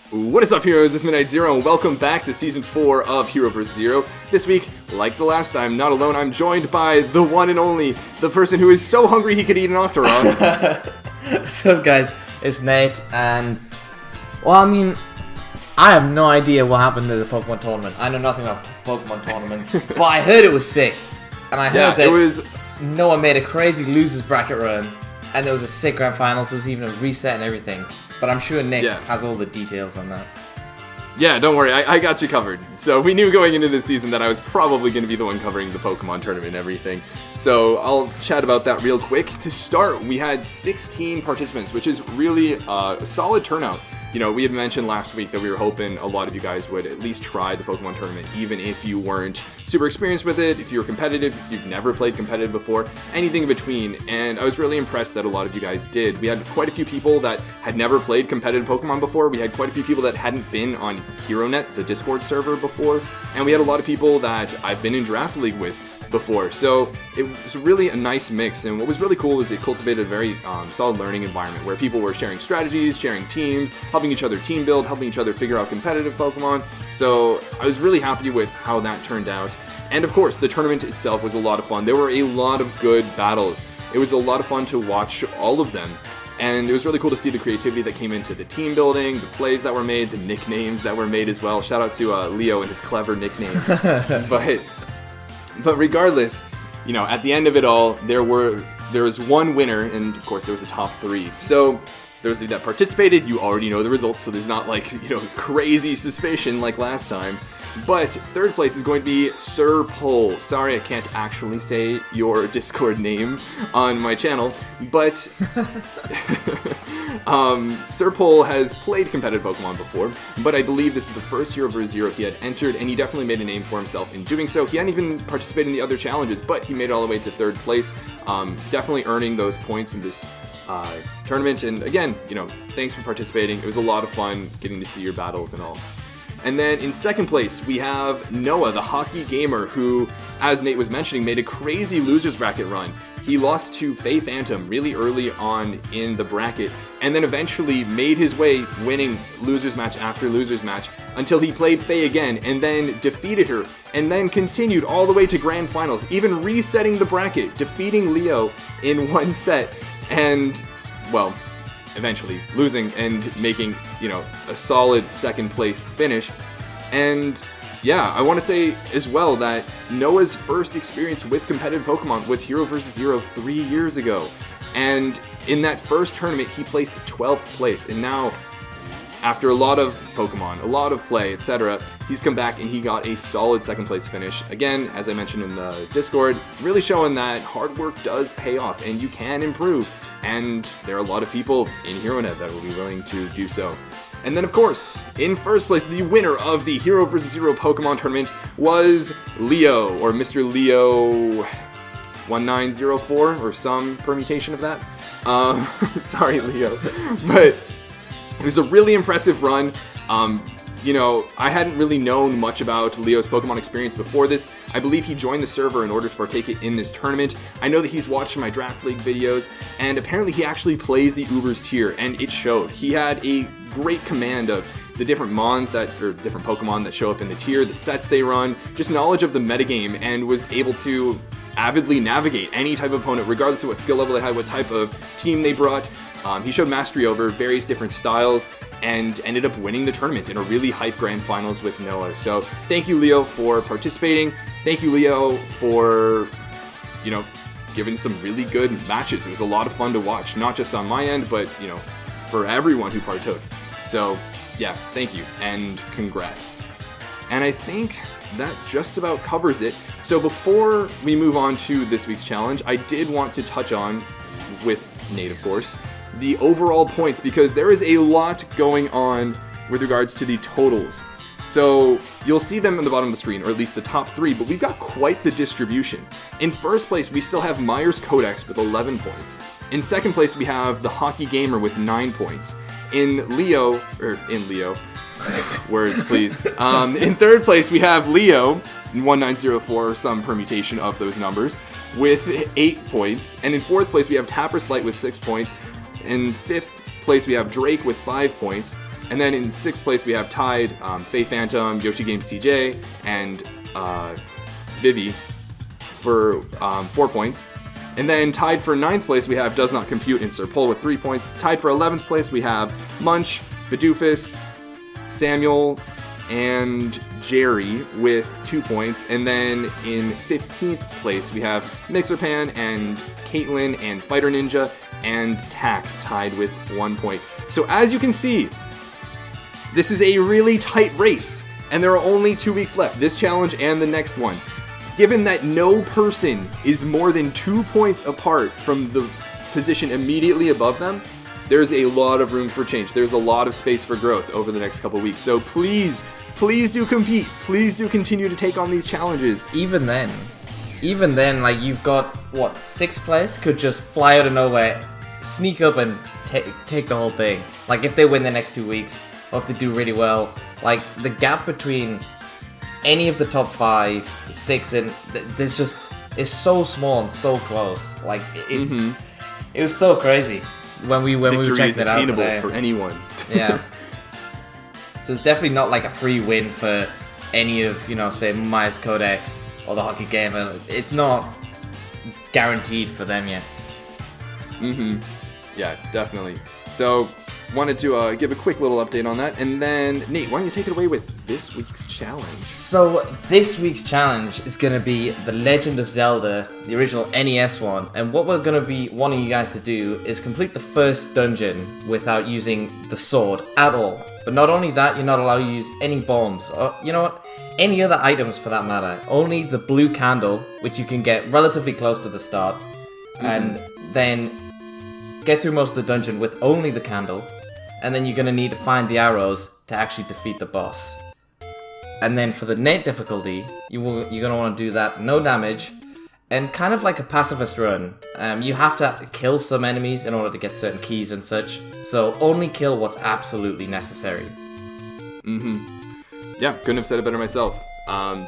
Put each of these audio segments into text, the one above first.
What is up, heroes? This is Midnight Zero, and welcome back to Season 4 of Hero Vs Zer0. This week, like the last time, not alone, I'm joined by the one and only, the person who is so hungry he could eat an Octorok. What's up, guys? It's Nate, and... well, I mean, I have no idea what happened to the Pokemon tournament. I know nothing about Pokemon tournaments, but I heard it was sick. And I heard that Noah made a crazy losers bracket run, and there was a sick grand finals, there was even a reset and everything. But I'm sure Nick has all the details on that. Yeah, don't worry, I got you covered. So we knew going into this season that I was probably going to be the one covering the Pokemon tournament and everything. So I'll chat about that real quick. To start, we had 16 participants, which is really a solid turnout. You know, we had mentioned last week that we were hoping a lot of you guys would at least try the Pokemon tournament, even if you weren't super experienced with it, if you were competitive, if you've never played competitive before, anything in between. And I was really impressed that a lot of you guys did. We had quite a few people that had never played competitive Pokemon before. We had quite a few people that hadn't been on HeroNet, the Discord server, before. And we had a lot of people that I've been in Draft League with before. So it was really a nice mix, and what was really cool was it cultivated a very solid learning environment where people were sharing strategies, sharing teams, helping each other team build, helping each other figure out competitive Pokemon. So I was really happy with how that turned out. And of course, the tournament itself was a lot of fun. There were a lot of good battles. It was a lot of fun to watch all of them. And it was really cool to see the creativity that came into the team building, the plays that were made, the nicknames that were made as well. Shout out to Leo and his clever nicknames. But regardless, you know, at the end of it all, there was one winner, and of course there was a top 3. So those that participated, you already know the results, so there's not like, you know, crazy suspicion like last time. But third place is going to be Sir Pole. Sorry, I can't actually say your Discord name on my channel, but Sir Pole has played competitive Pokemon before, but I believe this is the first Hero Vs Zer0 he had entered, and he definitely made a name for himself in doing so. He hadn't even participated in the other challenges, but he made it all the way to third place, definitely earning those points in this tournament. And again, you know, thanks for participating. It was a lot of fun getting to see your battles and all. And then in second place, we have Noah, TheHockeyGamer, who, as Nate was mentioning, made a crazy losers bracket run. He lost to FeyPhantom really early on in the bracket, and then eventually made his way winning losers match after losers match until he played Faye again, and then defeated her, and then continued all the way to grand finals, even resetting the bracket, defeating Leo in one set, and, well, eventually losing and making, you know, a solid second place finish. And yeah, I want to say as well that Noah's first experience with competitive Pokemon was Hero Vs Zer0 3 years ago. And in that first tournament, he placed 12th place. And now, after a lot of Pokemon, a lot of play, etc., he's come back and he got a solid second place finish. Again, as I mentioned in the Discord, really showing that hard work does pay off and you can improve. And there are a lot of people in HeroNet that will be willing to do so. And then, of course, in first place, the winner of the Hero vs Zer0 Pokemon tournament was Leo, or Mr. Leo 1904, or some permutation of that. Sorry, Leo. But it was a really impressive run. You know, I hadn't really known much about Leo's Pokemon experience before this. I believe he joined the server in order to partake in this tournament. I know that he's watched my Draft League videos, and apparently he actually plays the Ubers tier, and it showed. He had a great command of the different different Pokemon that show up in the tier, the sets they run, just knowledge of the metagame, and was able to avidly navigate any type of opponent, regardless of what skill level they had, what type of team they brought. He showed mastery over various different styles and ended up winning the tournament in a really hype grand finals with Noah. So thank you, Leo, for participating. Thank you, Leo, for, you know, giving some really good matches. It was a lot of fun to watch, not just on my end, but, you know, for everyone who partook. So yeah, thank you and congrats. And I think that just about covers it. So before we move on to this week's challenge, I did want to touch on, with Nate of course, the overall points, because there is a lot going on with regards to the totals. So you'll see them on the bottom of the screen, or at least the top 3, but we've got quite the distribution. In first place, we still have Myerscodex with 11 points. In second place, we have TheHockeyGamer with 9 points. In Leo, words please. In third place, we have Leo, 1904, or some permutation of those numbers, with 8 points. And in fourth place, we have Taprus Light with 6 points. In fifth place, we have Drake with 5 points. And then in 6th place we have tied FeyPhantom, YoshiGamesTJ, and Vivi for 4 points. And then tied for 9th place we have DoesNotCompute and Serpol with 3 points. Tied for 11th place we have Munch, Bidoofus, Samyul, and Jerry with 2 points. And then in 15th place we have Mikserpan and Caitlyn and FighterNinja and Tack tied with 1 point. So as you can see, this is a really tight race, and there are only 2 weeks left, this challenge and the next one. Given that no person is more than 2 points apart from the position immediately above them, there's a lot of room for change. There's a lot of space for growth over the next couple weeks. So please do compete. Please do continue to take on these challenges. Even then, like, you've got, what, 6th place could just fly out of nowhere, sneak up and take the whole thing. Like, if they win the next 2 weeks, or if they do really well, like, the gap between any of the top 5, 6, and there's just, it's so small and so close. Like, it was so crazy when we checked it out today. Victory is attainable for anyone. Yeah. So it's definitely not like a free win for any of, say, Myerscodex or TheHockeyGamer. It's not guaranteed for them yet. Yeah, definitely. So, wanted to give a quick little update on that, and then Nate, why don't you take it away with this week's challenge? So this week's challenge is going to be The Legend of Zelda, the original NES one, and what we're going to be wanting you guys to do is complete the first dungeon without using the sword at all. But not only that, you're not allowed to use any bombs, or any other items for that matter. Only the blue candle, which you can get relatively close to the start, and then get through most of the dungeon with only the candle. And then you're going to need to find the arrows to actually defeat the boss. And then for the net difficulty, you're going to want to do that no damage, and kind of like a pacifist run. You have to kill some enemies in order to get certain keys and such, so only kill what's absolutely necessary. Yeah, couldn't have said it better myself.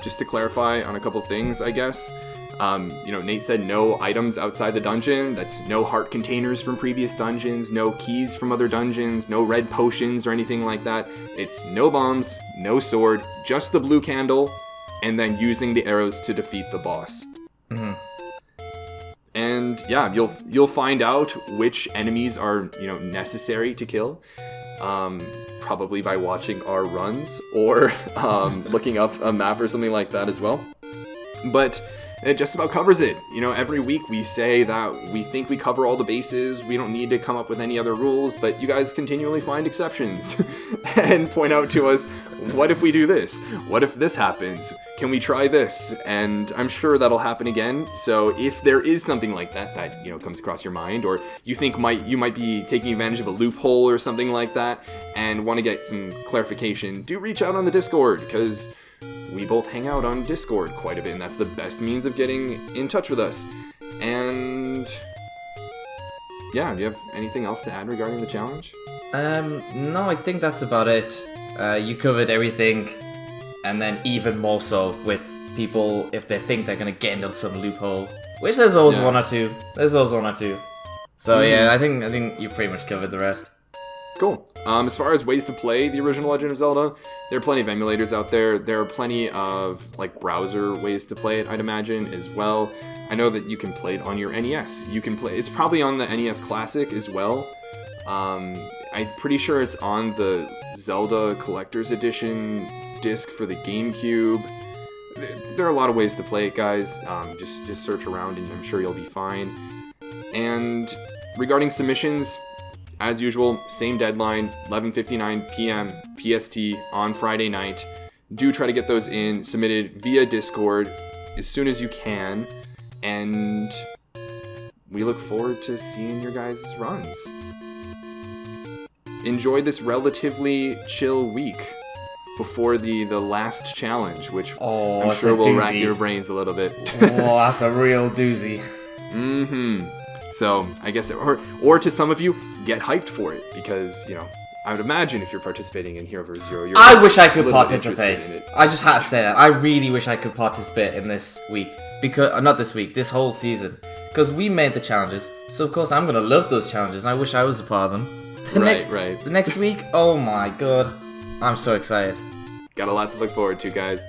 Just to clarify on a couple things, I guess. Nate said no items outside the dungeon. That's no heart containers from previous dungeons, no keys from other dungeons, no red potions or anything like that. It's no bombs, no sword, just the blue candle, and then using the arrows to defeat the boss. And yeah, you'll find out which enemies are necessary to kill. Probably by watching our runs or looking up a map or something like that as well. But it just about covers it. Every week we say that we think we cover all the bases, we don't need to come up with any other rules, but you guys continually find exceptions and point out to us, what if we do this? What if this happens? Can we try this? And I'm sure that'll happen again. So if there is something like that comes across your mind, or you think you might be taking advantage of a loophole or something like that and want to get some clarification, do reach out on the Discord, because we both hang out on Discord quite a bit, and that's the best means of getting in touch with us. And yeah, do you have anything else to add regarding the challenge? No, I think that's about it. You covered everything, and then even more so with people if they think they're gonna get into some loophole, which there's always one or two. So yeah, I think you pretty much covered the rest. Cool. As far as ways to play the original Legend of Zelda, there are plenty of emulators out there. There are plenty of browser ways to play it, I'd imagine, as well. I know that you can play it on your NES. You can play. It's probably on the NES Classic as well. I'm pretty sure it's on the Zelda Collector's Edition disc for the GameCube. There are a lot of ways to play it, guys. Just search around, and I'm sure you'll be fine. And regarding submissions, as usual, same deadline, 11:59 p.m. PST on Friday night. Do try to get those submitted via Discord as soon as you can, and we look forward to seeing your guys' runs. Enjoy this relatively chill week before the last challenge, which I'm sure will rack your brains a little bit. Oh, that's a real doozy. So, I guess, or to some of you, get hyped for it, because, I would imagine if you're participating in Hero Vs Zer0, I wish I could participate. I just had to say that. I really wish I could participate in this week. Because, not this week, this whole season. Because we made the challenges, so of course I'm going to love those challenges, and I wish I was a part of them. The next week, oh my god. I'm so excited. Got a lot to look forward to, guys.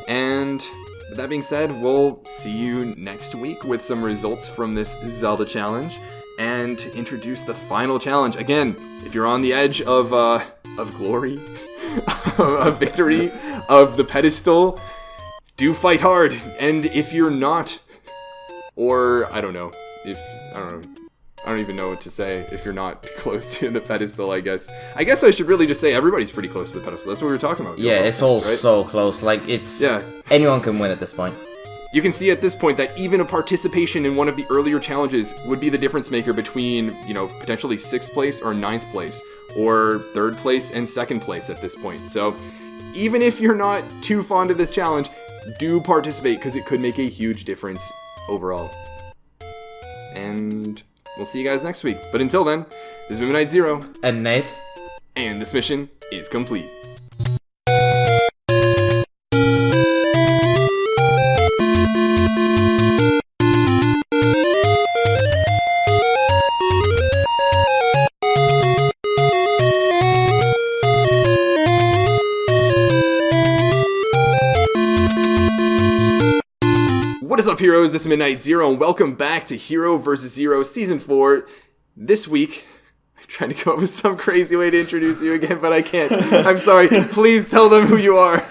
And with that being said, we'll see you next week with some results from this Zelda challenge and introduce the final challenge. Again, if you're on the edge of glory, of victory, of the pedestal, do fight hard. And if you're not, or I don't even know what to say. If you're not close to the pedestal, I guess I should really just say everybody's pretty close to the pedestal. That's what we were talking about. Yeah, it's all right? So close. Like, it's... Yeah. Anyone can win at this point. You can see at this point that even a participation in one of the earlier challenges would be the difference maker between, potentially 6th place or 9th place, or 3rd place and 2nd place at this point. So even if you're not too fond of this challenge, do participate, because it could make a huge difference overall. And we'll see you guys next week. But until then, this is Midnight Zero. And Nate. And this mission is complete. What is up, heroes? This is Midnight Zero, and welcome back to Hero Vs Zer0 Season 4. This week, I'm trying to come up with some crazy way to introduce you again, but I can't. I'm sorry. Please tell them who you are.